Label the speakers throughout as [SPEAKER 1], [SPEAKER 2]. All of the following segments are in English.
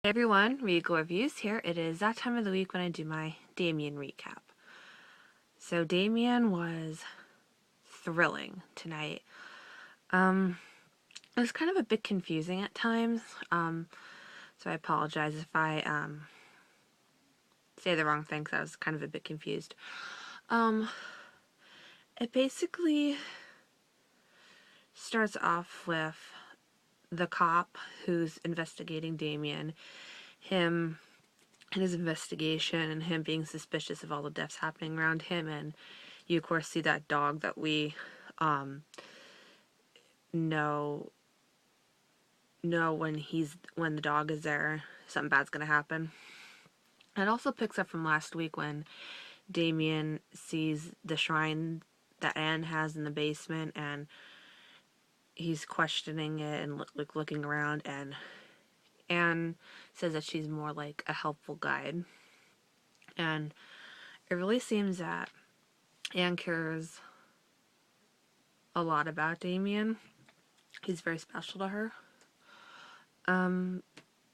[SPEAKER 1] Hey everyone, Regal Reviews here. It is that time of the week when I do my Damien recap. So Damien was thrilling tonight. It was kind of a bit confusing at times, so I apologize if I say the wrong thing because I was kind of a bit confused. It basically starts off with the cop who's investigating Damien, him and his investigation, and him being suspicious of all the deaths happening around him, and you of course see that dog that we know when the dog is there, something bad's gonna happen. It also picks up from last week when Damien sees the shrine that Anne has in the basement, and he's questioning it and looking around, and Anne says that she's more like a helpful guide, and it really seems that Anne cares a lot about Damien. He's very special to her.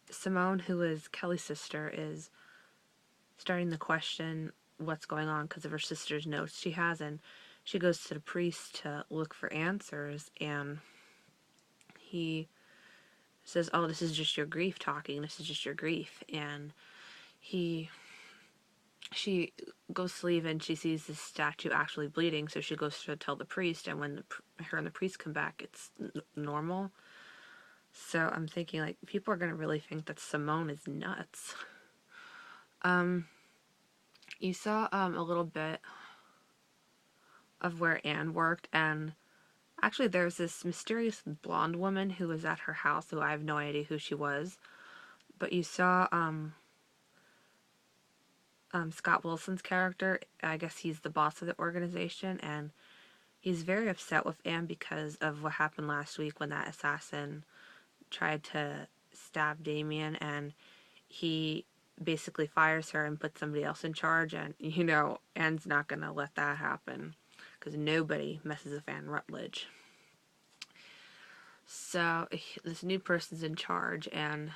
[SPEAKER 1] Simone, who is Kelly's sister, is starting to question what's going on because of her sister's notes she has, and she goes to the priest to look for answers, and he says, oh, this is just your grief talking, this is just your grief, and she goes to leave and she sees this statue actually bleeding, so she goes to tell the priest, and when her and the priest come back, it's normal. So I'm thinking, like, people are gonna really think that Simone is nuts. You saw a little bit of where Anne worked, and actually there's this mysterious blonde woman who was at her house who I have no idea who she was, but you saw Scott Wilson's character. I guess he's the boss of the organization, and he's very upset with Anne because of what happened last week when that assassin tried to stab Damien, and he basically fires her and puts somebody else in charge, and Anne's not gonna let that happen because nobody messes with Anne Rutledge. So this new person's in charge, and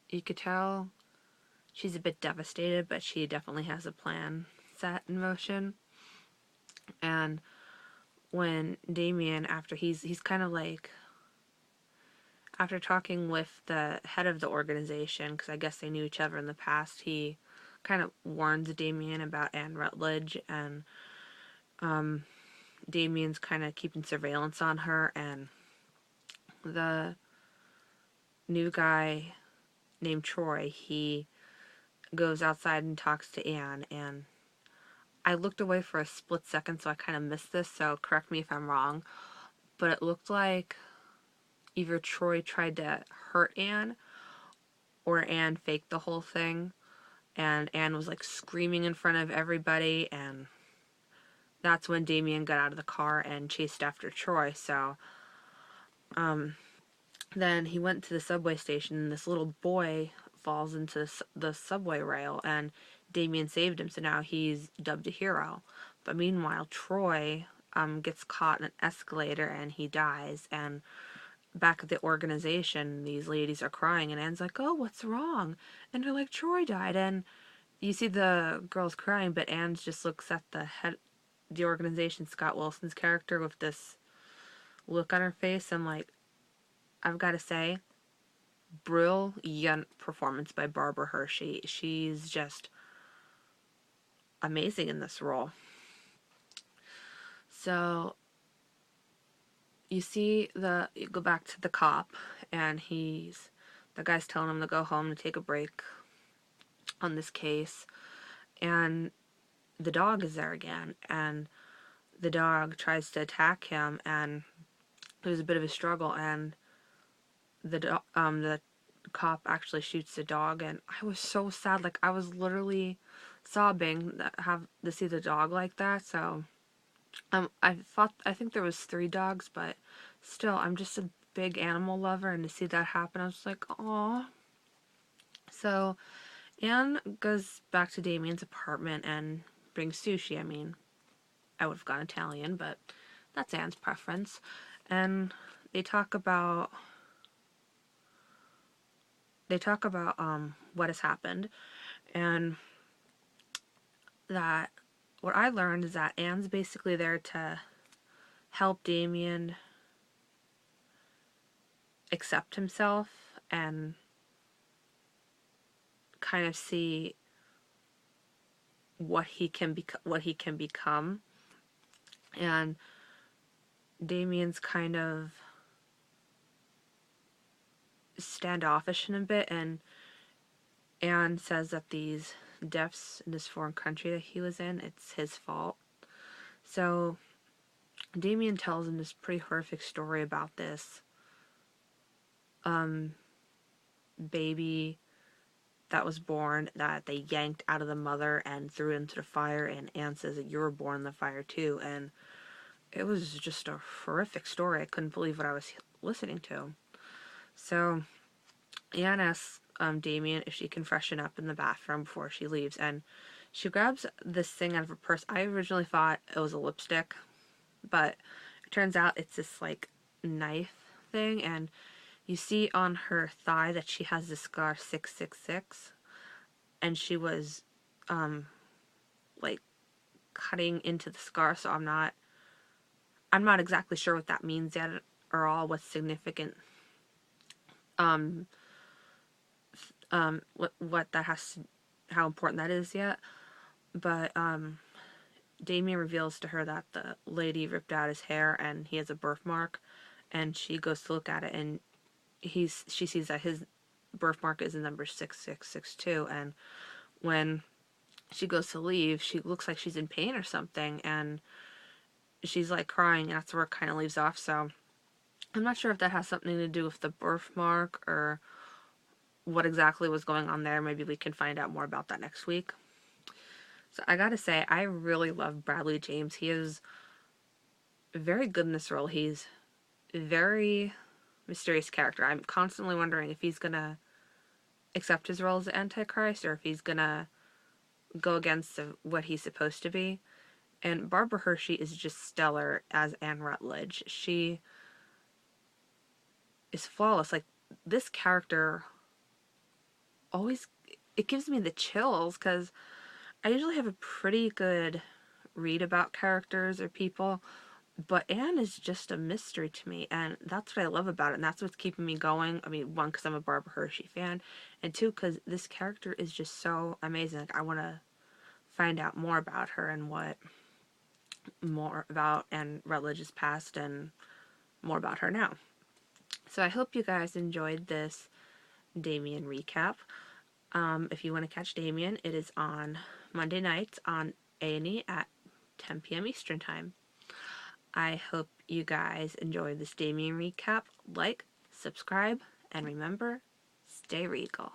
[SPEAKER 1] you could tell she's a bit devastated, but she definitely has a plan set in motion. And when Damien, after he's kind of like, after talking with the head of the organization, because I guess they knew each other in the past, he kind of warns Damien about Anne Rutledge, and Damien's kind of keeping surveillance on her, and the new guy named Troy, he goes outside and talks to Anne, and I looked away for a split second, so I kind of missed this, so correct me if I'm wrong, but it looked like either Troy tried to hurt Anne, or Anne faked the whole thing, and Anne was like screaming in front of everybody, and that's when Damien got out of the car and chased after Troy. So then he went to the subway station, and this little boy falls into the subway rail, and Damien saved him, so now he's dubbed a hero. But meanwhile, Troy gets caught in an escalator and he dies, and back at the organization, these ladies are crying, and Anne's like, oh, what's wrong? And they're like, Troy died, and you see the girls crying, but Anne just looks at the organization, Scott Wilson's character, with this look on her face. I'm like, I've got to say, brilliant performance by Barbara Hershey. She's just amazing in this role. So you go back to the cop, and the guy's telling him to go home to take a break on this case, and the dog is there again, and the dog tries to attack him, and there's a bit of a struggle, and the cop actually shoots the dog, and I was so sad. Like, I was literally sobbing to see the dog like that. So I think there was 3 dogs, but still, I'm just a big animal lover, and to see that happen, I was like, aw. So Anne goes back to Damien's apartment and brings sushi. I mean, I would have gone Italian, but that's Anne's preference. And they they talk about what has happened, and that what I learned is that Anne's basically there to help Damien accept himself and kind of see what he can become. And Damien's kind of standoffish in a bit, and Anne says that these deaths in this foreign country that he was in, it's his fault. So Damien tells him this pretty horrific story about this baby that was born that they yanked out of the mother and threw into the fire, and Anne says that you were born in the fire too. And it was just a horrific story. I couldn't believe what I was listening to. So Anne asks Damien if she can freshen up in the bathroom before she leaves, and she grabs this thing out of her purse. I originally thought it was a lipstick, but it turns out it's this like knife thing, and you see on her thigh that she has the scar 666, and she was like cutting into the scar, so I'm not exactly sure what that means yet or all what's significant what that has to, how important that is yet. But Damien reveals to her that the lady ripped out his hair and he has a birthmark, and she goes to look at it, and she sees that his birthmark is the number 6662, and when she goes to leave, she looks like she's in pain or something, and she's like crying, and that's where it kind of leaves off. So I'm not sure if that has something to do with the birthmark or what exactly was going on there. Maybe we can find out more about that next week. So I gotta say, I really love Bradley James. He is very good in this role. He's a very mysterious character. I'm constantly wondering if he's gonna accept his role as the Antichrist or if he's gonna go against what he's supposed to be. And Barbara Hershey is just stellar as Anne Rutledge. She is flawless. Like, this character always, it gives me the chills, because I usually have a pretty good read about characters or people, but Anne is just a mystery to me, and that's what I love about it, and that's what's keeping me going. I mean, one, because I'm a Barbara Hershey fan, and two, because this character is just so amazing. Like, I want to find out more about her and what more about Anne Rutledge's past and more about her now. So I hope you guys enjoyed this Damien recap. If you want to catch Damien, it is on Monday nights on A&E at 10 p.m. Eastern Time. I hope you guys enjoyed this Damien recap. Like, subscribe, and remember, stay regal.